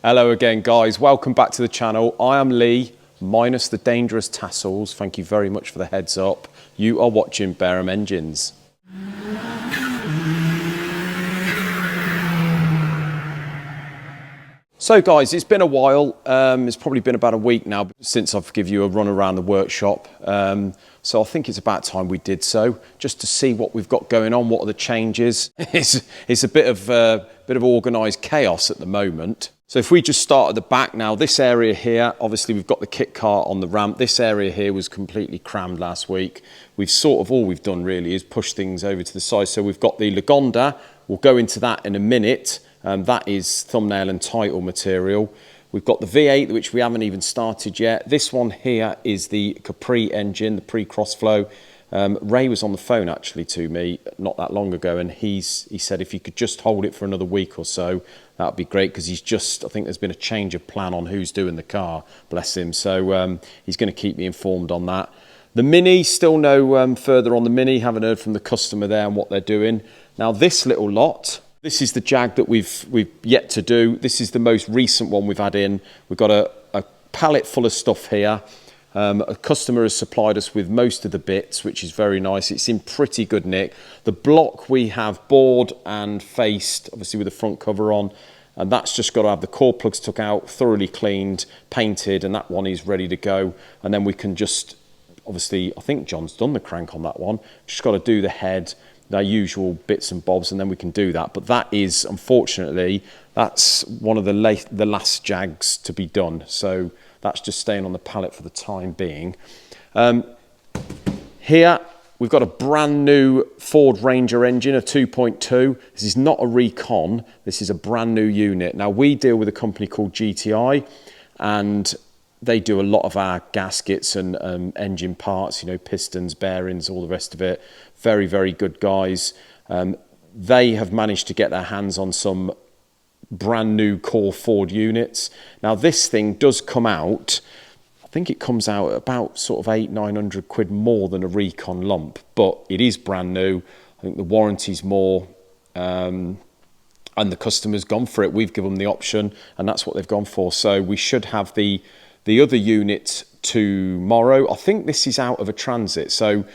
Hello again, guys. Welcome back to the channel. I am Lee, minus the dangerous tassels. Thank you very much for the heads up. You are watching Bareham Engines. So guys, it's been a while. It's probably been about a week now since I've given you a run around the workshop. So I think it's about time we did so, just to see what we've got going on, what are the changes. It's a bit of organised chaos at the moment. So if we just start at the back now, this area here, obviously we've got the kit car on the ramp. This area here was completely crammed last week. We've sort of, all we've done really is push things over to the side. So we've got the Lagonda, we'll go into that in a minute. That is thumbnail and title material. We've got the V8, which we haven't even started yet. This one here is the Capri engine, the pre-crossflow. Ray was on the phone actually to me not that long ago, and he said if you could just hold it for another week or so, that would be great, because I think there's been a change of plan on who's doing the car, bless him. So he's going to keep me informed on that. The Mini, still no further on the Mini, haven't heard from the customer there and what they're doing. Now this little lot, this is the Jag that we've yet to do. This is the most recent one we've had in. We've got a pallet full of stuff here. A customer has supplied us with most of the bits, which is very nice. It's in pretty good nick. The block we have bored and faced, obviously with the front cover on, and that's just got to have the core plugs took out, thoroughly cleaned, painted, and that one is ready to go. And then we can just, obviously, I think John's done the crank on that one. Just got to do the head, their usual bits and bobs, and then we can do that. But that is, unfortunately, that's one of the last Jags to be done. So that's just staying on the pallet for the time being. Here, we've got a brand new Ford Ranger engine, a 2.2. This is not a recon. This is a brand new unit. Now, we deal with a company called GTI, and they do a lot of our gaskets and engine parts, you know, pistons, bearings, all the rest of it. Very, very good guys. They have managed to get their hands on some brand new core Ford units. Now this thing does come out, I think it comes out at about sort of 800-900 quid more than a recon lump, but it is brand new. I think the warranty's more, and the customer's gone for it. We've given them the option, and that's what they've gone for. So we should have the other unit tomorrow. I think this is out of a Transit, so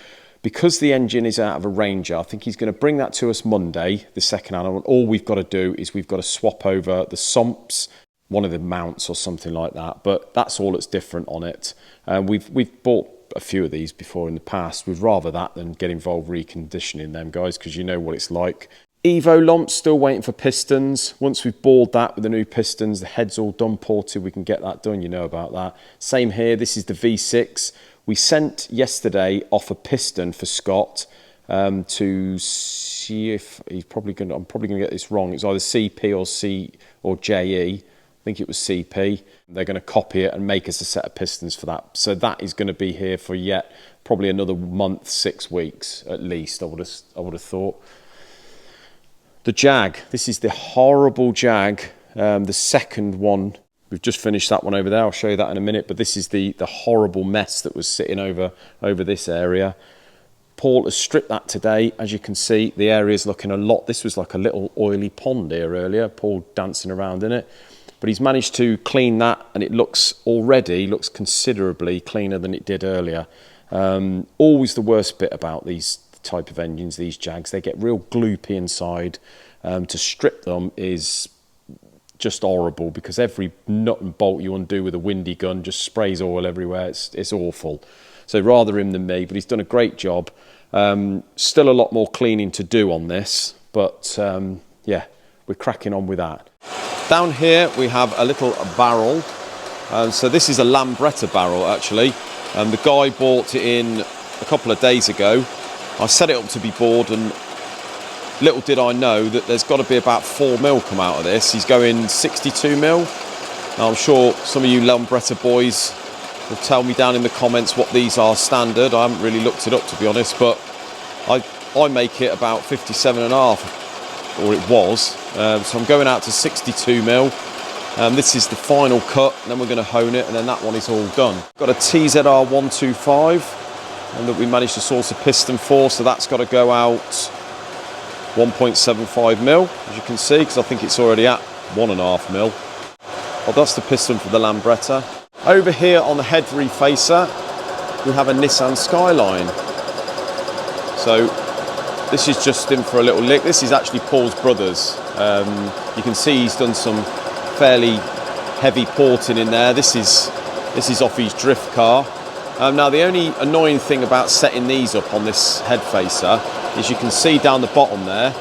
because the engine is out of a Ranger, I think he's going to bring that to us Monday, the second hand. And all we've got to do is we've got to swap over the sumps, one of the mounts or something like that. But that's all that's different on it. We've bought a few of these before in the past. We'd rather that than get involved reconditioning them, guys, because you know what it's like. Evo lumps, still waiting for pistons. Once we've bored that with the new pistons, the head's all done, ported, we can get that done, you know about that. Same here, this is the V6. We sent yesterday off a piston for Scott to see if I'm probably going to get this wrong. It's either CP or C or JE. I think it was CP. They're going to copy it and make us a set of pistons for that. So that is going to be here for yet probably another month, 6 weeks at least. I would have thought. The Jag. This is the horrible Jag. The second one. We've just finished that one over there. I'll show you that in a minute. But this is the horrible mess that was sitting over this area. Paul has stripped that today. As you can see, the area is looking a lot. This was like a little oily pond here earlier. Paul dancing around in it. But he's managed to clean that, and it looks considerably cleaner than it did earlier. Always the worst bit about these type of engines, these Jags. They get real gloopy inside. To strip them is just horrible, because every nut and bolt you undo with a windy gun just sprays oil everywhere. It's awful. So rather him than me, but he's done a great job. Still a lot more cleaning to do on this, but yeah, we're cracking on with that. Down here we have a little barrel. So this is a Lambretta barrel actually. The guy bought it in a couple of days ago. I set it up to be bored, and little did I know that there's got to be about 4 mil come out of this. He's going 62 mil. Now I'm sure some of you Lambretta boys will tell me down in the comments what these are standard. I haven't really looked it up, to be honest, but I make it about 57.5, or it was. So I'm going out to 62 mil. This is the final cut, and then we're going to hone it, and then that one is all done. Got a TZR 125, and that we managed to source a piston for, so that's got to go out 1.75 mil, as you can see, because I think it's already at 1.5 mil. Well, that's the piston for the Lambretta. Over here on the head refacer, we have a Nissan Skyline. So this is just in for a little lick. This is actually Paul's brother's. You can see he's done some fairly heavy porting in there. This is off his drift car. Now the only annoying thing about setting these up on this head facer is you can see down the bottom there,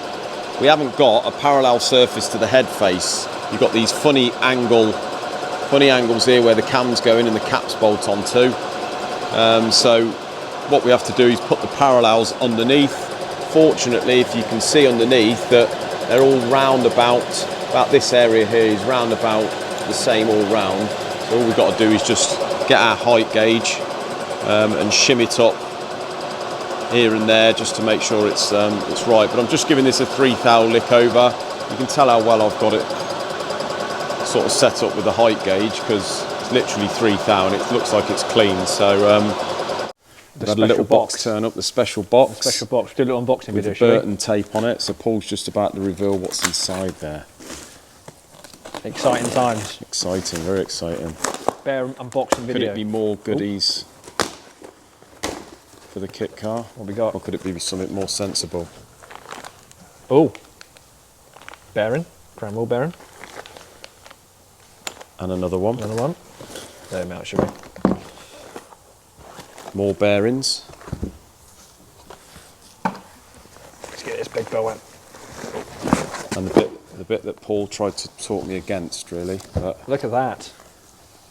we haven't got a parallel surface to the head face. You've got these funny angles here where the cam's going and the caps bolt onto. So what we have to do is put the parallels underneath. Fortunately, if you can see underneath that they're all round about this area here is round about the same all round. So all we've got to do is just get our height gauge and shim it up here and there just to make sure it's right. But I'm just giving this a 3 thou lick over. You can tell how well I've got it sort of set up with the height gauge because it's literally 3 thou and it looks like it's clean. So had a little box turn up, the special box. The special box. Do a little unboxing with video. The Burton tape on it. So Paul's just about to reveal what's inside there. Exciting times. Exciting, very exciting. Bear unboxing video. Could it be more goodies for the kit car? What we got? Or could it be something more sensible? Oh, bearing, crown wheel bearing. And another one. Another one. There them out, should we? More bearings. Let's get this big bow out. And the bit that Paul tried to talk me against, really. But look at that.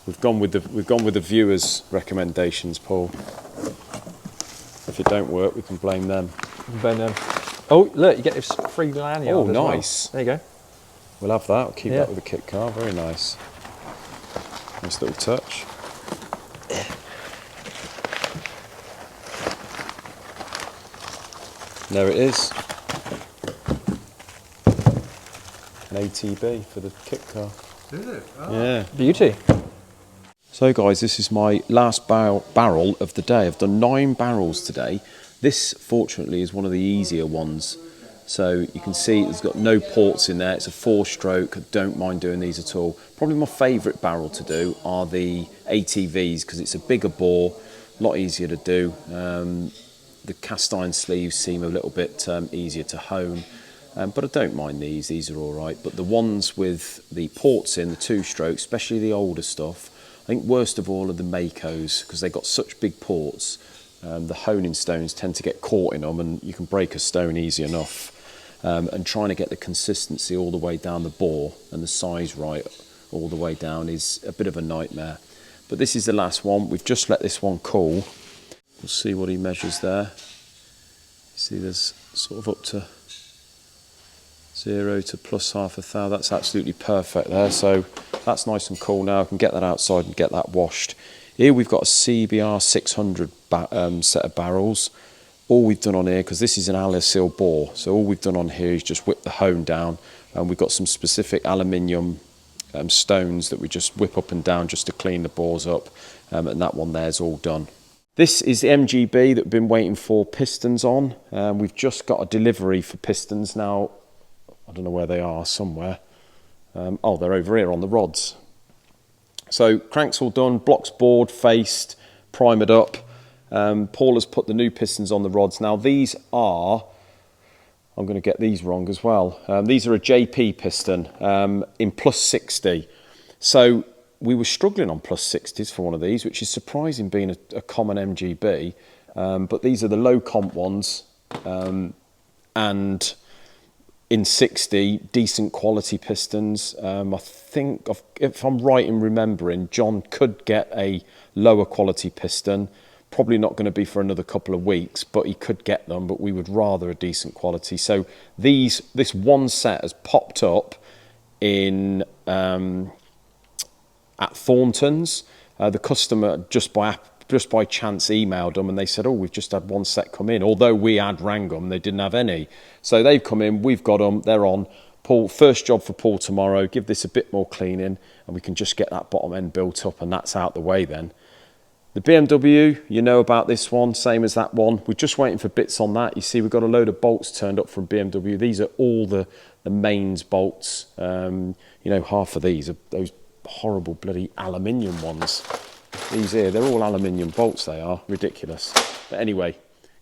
We've gone with the viewers' recommendations, Paul. If it don't work, we can blame them. Oh, look, you get this free lanyard. Oh, as well. nice. There you go. We'll have that. I'll keep that with the kit car. Very nice. Nice little touch. There it is. An ATB for the kit car. Is it? Oh. Yeah. Beauty. So guys, this is my last barrel of the day. I've done 9 barrels today. This, fortunately, is one of the easier ones. So you can see it's got no ports in there. It's a 4-stroke. I don't mind doing these at all. Probably my favourite barrel to do are the ATVs because it's a bigger bore, a lot easier to do. The cast iron sleeves seem a little bit easier to hone. But I don't mind these. These are all right. But the ones with the ports in, the 2-stroke, especially the older stuff, I think worst of all are the Makos because they've got such big ports. The honing stones tend to get caught in them and you can break a stone easy enough. And trying to get the consistency all the way down the bore and the size right all the way down is a bit of a nightmare. But this is the last one. We've just let this one cool. We'll see what he measures there. See there's sort of up to 0 to plus half a thou. That's absolutely perfect there. So that's nice and cool now. I can get that outside and get that washed. Here we've got a CBR 600 set of barrels. All we've done on here, because this is an Alisil bore, so all we've done on here is just whip the hone down, and we've got some specific aluminium stones that we just whip up and down just to clean the bores up, and that one there's all done. This is the MGB that we've been waiting for pistons on. We've just got a delivery for pistons now. I don't know where they are, somewhere. Oh, they're over here on the rods. So crank's all done, blocks bored, faced, primered up. Paul has put the new pistons on the rods. Now these are, I'm going to get these wrong as well. These are a JP piston in plus 60. So we were struggling on plus 60s for one of these, which is surprising being a common MGB. But these are the low comp ones. And in 60, decent quality pistons. I think, if I'm right in remembering, John could get a lower quality piston. Probably not going to be for another couple of weeks, but he could get them, but we would rather a decent quality. So this one set has popped up in at Thornton's. The customer just by chance emailed them and they said, oh, we've just had one set come in. Although we had rang them, they didn't have any. So they've come in, we've got them, they're on. Paul, first job for Paul tomorrow, give this a bit more cleaning and we can just get that bottom end built up and that's out the way then. The BMW, you know about this one, same as that one. We're just waiting for bits on that. You see, we've got a load of bolts turned up from BMW. These are all the mains bolts. You know, half of these are those horrible bloody aluminium ones. These here, they're all aluminium bolts, they are. Ridiculous. But anyway,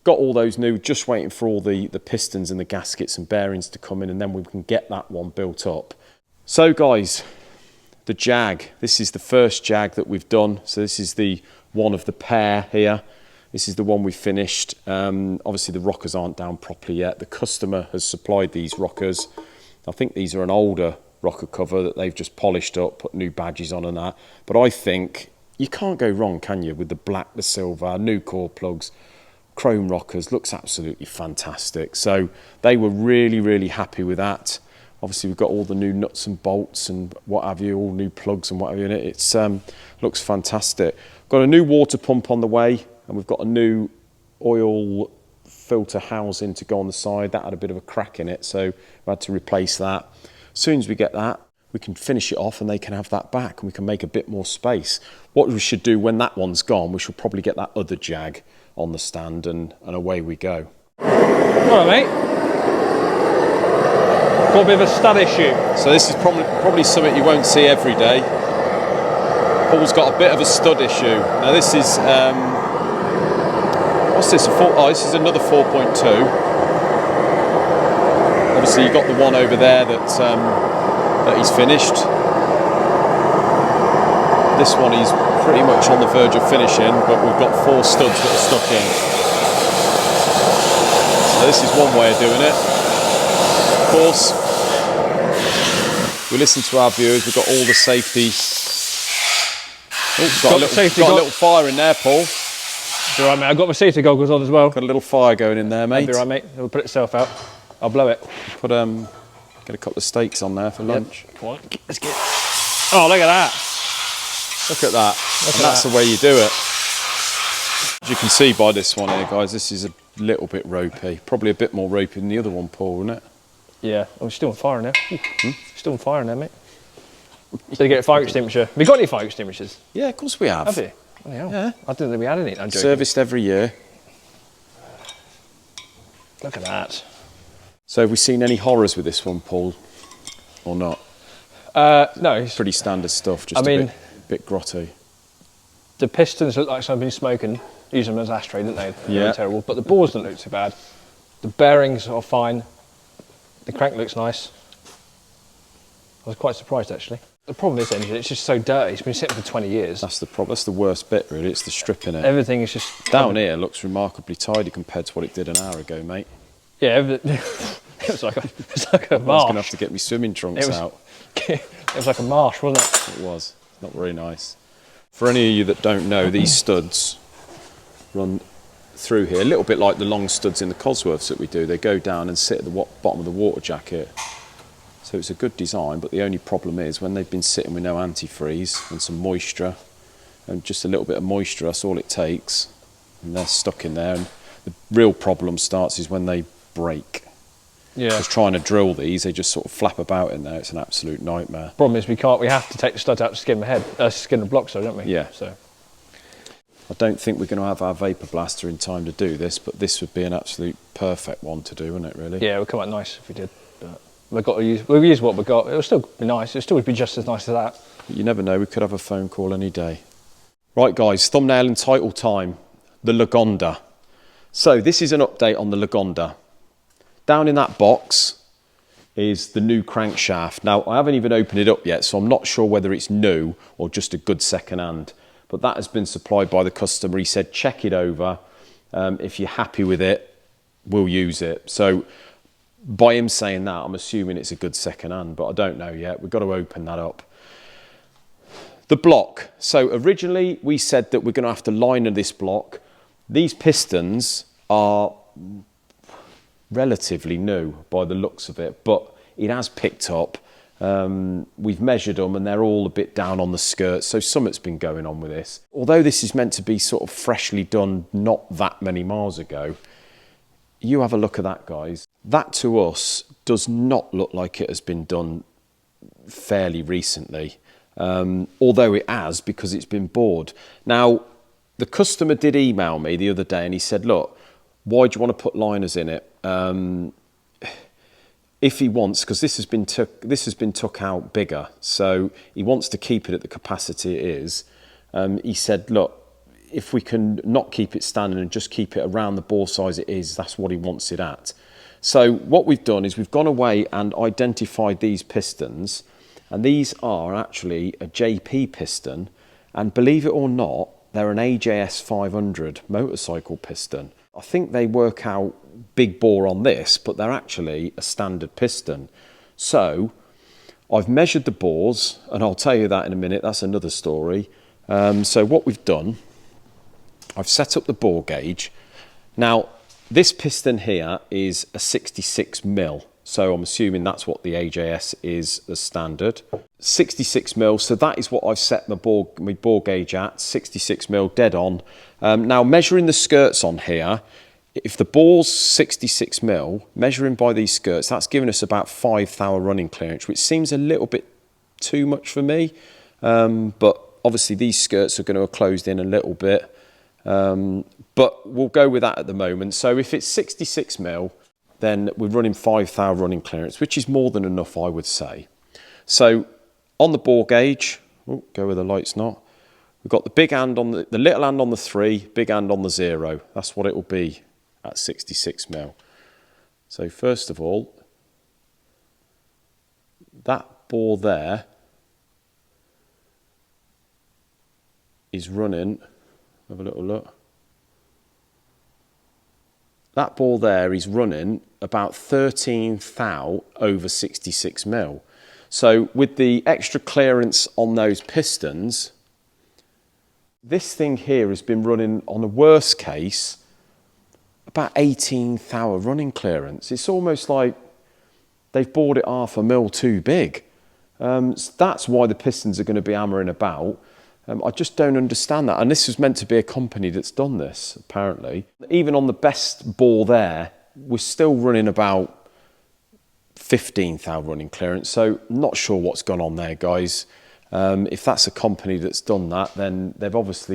got all those new, just waiting for all the pistons and the gaskets and bearings to come in, and then we can get that one built up. So guys, the Jag. This is the first Jag that we've done. So this is the one of the pair here. This is the one we finished. Obviously the rockers aren't down properly yet. The customer has supplied these rockers. I think these are an older rocker cover that they've just polished up, put new badges on and that. But I think you can't go wrong, can you, with the black, the silver, new core plugs, chrome rockers. Looks absolutely fantastic. So they were really, really happy with that. Obviously we've got all the new nuts and bolts and what have you, all new plugs and what have you in it. It's looks fantastic. Got a new water pump on the way, and we've got a new oil filter housing to go on the side. That had a bit of a crack in it, so we had to replace that. As soon as we get that, we can finish it off and they can have that back, and we can make a bit more space. What we should do when that one's gone, we should probably get that other Jag on the stand, and away we go. All right, mate. Got a bit of a stud issue. So this is probably something you won't see every day. Paul's got a bit of a stud issue. Now this is, what's this? This is another 4.2. Obviously you've got the one over there that he's finished. This one he's pretty much on the verge of finishing, but we've got 4 studs that are stuck in. So this is one way of doing it. Of course, we listen to our viewers. We've got all the safety. Oh, got a little fire in there, Paul. Be right, mate. I've got my safety goggles on as well. Got a little fire going in there, mate. Be right, mate. It'll put itself out. I'll blow it. Put get a couple of steaks on there for lunch. Come on, let's get. Oh, look at that! Look at that. That's the way you do it. As you can see by this one here, guys, this is a little bit ropey. Probably a bit more ropey than the other one, Paul, isn't it? Yeah. Oh, still on fire in there. Still on fire in there, mate. So you get a fire extinguisher. Have you got any fire extinguishers? Yeah, of course we have. Have you? Oh, yeah. I didn't think we had any. I'm joking. Serviced every year. Look at that. So have we seen any horrors with this one, Paul, or not? No. It's pretty standard stuff, just a bit grotty. The pistons look like something been smoking. Use them as ashtray, didn't they? Yeah. They're terrible. But the bores don't look too bad. The bearings are fine. The crank looks nice. I was quite surprised, actually. The problem is, engine, it's just so dirty. It's been sitting for 20 years. That's the problem. That's the worst bit, really. It's the stripping it. Everything is just... Down here looks remarkably tidy compared to what it did an hour ago, mate. Yeah, it was like a marsh. I was going to have to get my swimming trunks out. It was like a marsh, wasn't it? It was. Not very nice. For any of you that don't know, these studs run through here, a little bit like the long studs in the Cosworths that we do. They go down and sit at the bottom of the water jacket. So it's a good design, but the only problem is when they've been sitting with no antifreeze and some moisture, and just a little bit of moisture, that's all it takes, and they're stuck in there. And the real problem starts is when they break. Yeah. Just trying to drill these, they just sort of flap about in there. It's an absolute nightmare. Problem is we have to take the studs out to skin the blocks, though, don't we? Yeah. So I don't think we're going to have our vapor blaster in time to do this, but this would be an absolute perfect one to do, wouldn't it, really? Yeah, it would come out nice if we did. But we'll use what we've got. It'll still be nice. It'll still be just as nice as that. But you never know, we could have a phone call any day. Right, guys, thumbnail and title time. The Lagonda. So this is an update on the Lagonda. Down in that box is the new crankshaft. Now, I haven't even opened it up yet, so I'm not sure whether it's new or just a good second hand. But that has been supplied by the customer. He said, check it over. If you're happy with it, we'll use it. So by him saying that, I'm assuming it's a good second hand, but I don't know yet. We've got to open that up. The block. So originally we said that we're going to have to liner this block. These pistons are relatively new by the looks of it, but it has picked up. We've measured them and they're all a bit down on the skirts, so something's been going on with this. Although this is meant to be sort of freshly done not that many miles ago, you have a look at that, guys. That to us does not look like it has been done fairly recently, although it has, because it's been bored. Now, the customer did email me the other day and he said, look, why do you want to put liners in it? if he wants, because this has been took out bigger, so he wants to keep it at the capacity it is. He said, look, if we can not keep it standing and just keep it around the bore size it is, that's what he wants it at. So what we've done is we've gone away and identified these pistons, and these are actually a JP piston, and believe it or not, they're an AJS 500 motorcycle piston. I think they work out big bore on this, but they're actually a standard piston. So I've measured the bores, and I'll tell you that in a minute, that's another story. So what we've done, I've set up the bore gauge. Now, this piston here is a 66 mil. So I'm assuming that's what the AJS is as standard. 66 mil, so that is what I've set my bore gauge at, 66 mil, dead on. Now measuring the skirts on here, if the bore's 66 mil, measuring by these skirts, that's giving us about 5 thou running clearance, which seems a little bit too much for me. But obviously these skirts are going to have closed in a little bit. But we'll go with that at the moment. So if it's 66 mil, then we're running 5 thou running clearance, which is more than enough, I would say. So on the bore gauge, go where the light's not, we've got the big hand on the little hand on the 3, big hand on the 0. That's what it will be at 66 mil. So first of all, that bore there is running, have a little look. That ball there is running about 13 thou over 66 mil. So with the extra clearance on those pistons, this thing here has been running on a worst case about 18 thou running clearance. It's almost like they've bored it half a mil too big. So that's why the pistons are going to be hammering about. I just don't understand that. And this was meant to be a company that's done this, apparently. Even on the best bore there, we're still running about 15 thou running clearance. So not sure what's gone on there, guys. If that's a company that's done that, then they must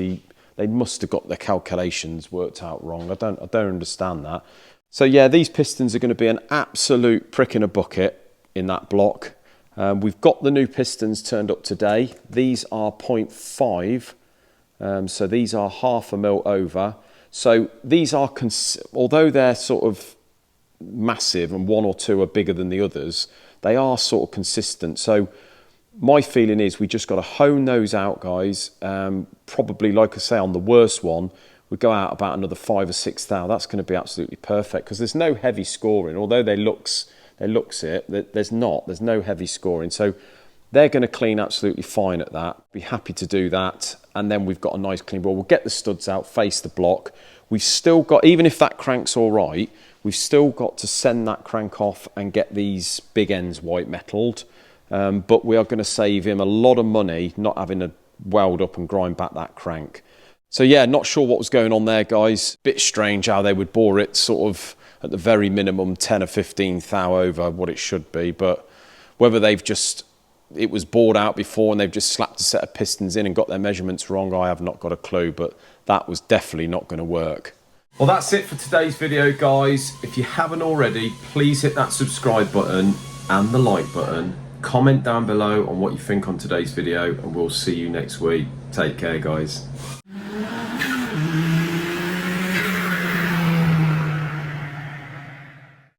have got their calculations worked out wrong. I don't understand that. So yeah, these pistons are going to be an absolute prick in a bucket in that block. We've got the new pistons turned up today. These are 0.5, so these are half a mil over. So these are, although they're sort of massive and one or two are bigger than the others, they are sort of consistent. So my feeling is we just got to hone those out, guys. Probably, like I say, on the worst one, we go out about another 5 or 6 thou. That's going to be absolutely perfect because there's no heavy scoring, although there's no heavy scoring. So they're going to clean absolutely fine at that. Be happy to do that. And then we've got a nice clean ball. We'll get the studs out, face the block. We've still got, even if that crank's all right, we've still got to send that crank off and get these big ends white metalled. But we are going to save him a lot of money not having to weld up and grind back that crank. So yeah, not sure what was going on there, guys. Bit strange how they would bore it sort of at the very minimum 10 or 15 thou over what it should be, but whether it was bored out before and they've just slapped a set of pistons in and got their measurements wrong, I have not got a clue, but that was definitely not going to work. Well, that's it for today's video, guys. If you haven't already, please hit that subscribe button and the like button. Comment down below on what you think on today's video, and we'll see you next week. Take care, guys.